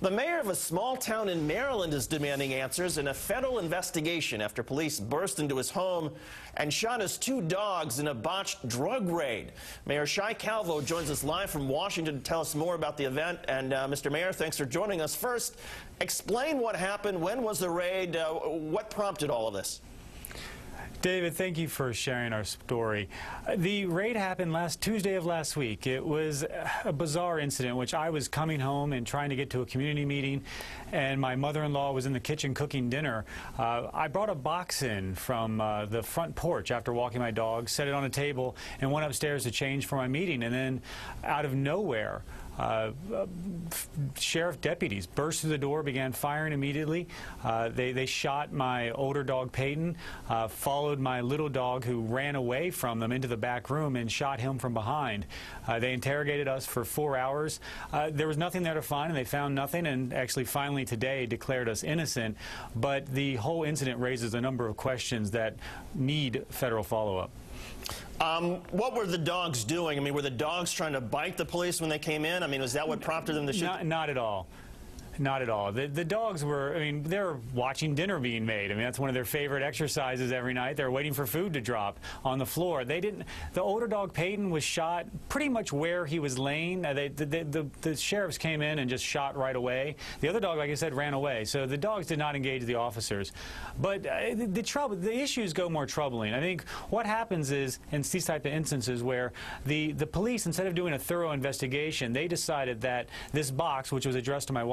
The mayor of a small town in Maryland is demanding answers in a federal investigation after police burst into his home and shot his 2 dogs in a botched drug raid. Mayor Shai Calvo joins us live from Washington to tell us more about the event. And Mr. Mayor, thanks for joining us. First, explain what happened. When was the raid? What prompted all of this? David, thank you for sharing our story. The raid happened Tuesday of last week. It was a bizarre incident in which I was coming home and trying to get to a community meeting, and my mother-in-law was in the kitchen cooking dinner. I brought a box in from the front porch after walking my dog, set it on a table, and went upstairs to change for my meeting. And then, out of nowhere, sheriff deputies burst through the door, began firing immediately. They shot my older dog, Peyton, followed my little dog, who ran away from them into the back room, and shot him from behind. They interrogated us for 4 hours. There was nothing there to find, and they found nothing, and actually finally today declared us innocent. But the whole incident raises a number of questions that need federal follow-up. What were the dogs doing? I mean, were the dogs trying to bite the police when they came in? I mean, was that what prompted them to shoot? Not at all. Not at all. The dogs were, I mean, they're watching dinner being made. I mean, that's one of their favorite exercises every night. They're waiting for food to drop on the floor. They didn't, the older dog, Peyton, was shot pretty much where he was laying. The sheriffs came in and just shot right away. The other dog, like I said, ran away. So the dogs did not engage the officers. But the issues go more troubling. I think what happens is, in these type of instances where the police, instead of doing a thorough investigation, they decided that this box, which was addressed to my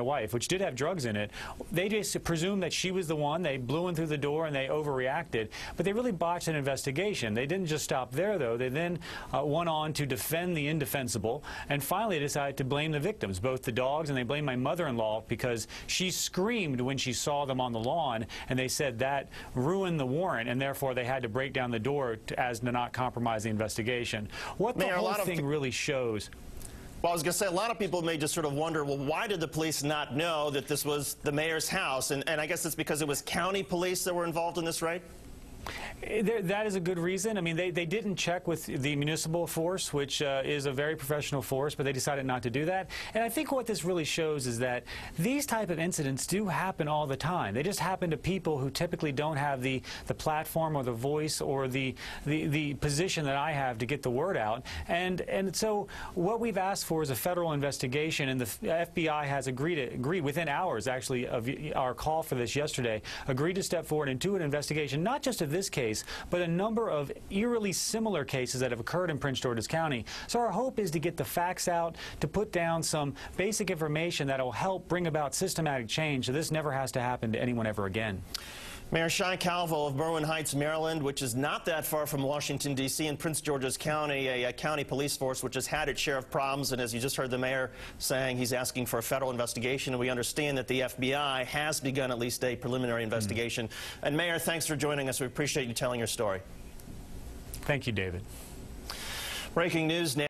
wife, which did have drugs in it, they just presumed that she was the one. They blew in through the door and they overreacted. But they really botched an investigation. They didn't just stop there, though. They then went on to defend the indefensible, and finally decided to blame the victims, both the dogs, and they blamed my mother-in-law because she screamed when she saw them on the lawn, and they said that ruined the warrant, and therefore they had to break down the door as to not compromise the investigation. What the whole thing really shows... Well, I was going to say, a lot of people may just sort of wonder, well, why did the police not know that this was the mayor's house? And I guess it's because it was county police that were involved in this raid? That is a good reason. I mean, they didn't check with the municipal force, which is a very professional force, but they decided not to do that. And I think what this really shows is that these type of incidents do happen all the time. They just happen to people who typically don't have the platform or the voice or the position that I have to get the word out. And so what we've asked for is a federal investigation, and the FBI has agreed within hours, actually, of our call for this yesterday, agreed to step forward and do an investigation, not just of this case, but a number of eerily similar cases that have occurred in Prince George's County. So our hope is to get the facts out, to put down some basic information that will help bring about systematic change so this never has to happen to anyone ever again. Mayor Shai Calvo of Berwyn Heights, Maryland, which is not that far from Washington, D.C., in Prince George's County, a county police force which has had its share of problems. And as you just heard the mayor saying, he's asking for a federal investigation. And we understand that the FBI has begun at least a preliminary investigation. And Mayor, thanks for joining us. We appreciate you telling your story. Thank you, David. Breaking news now.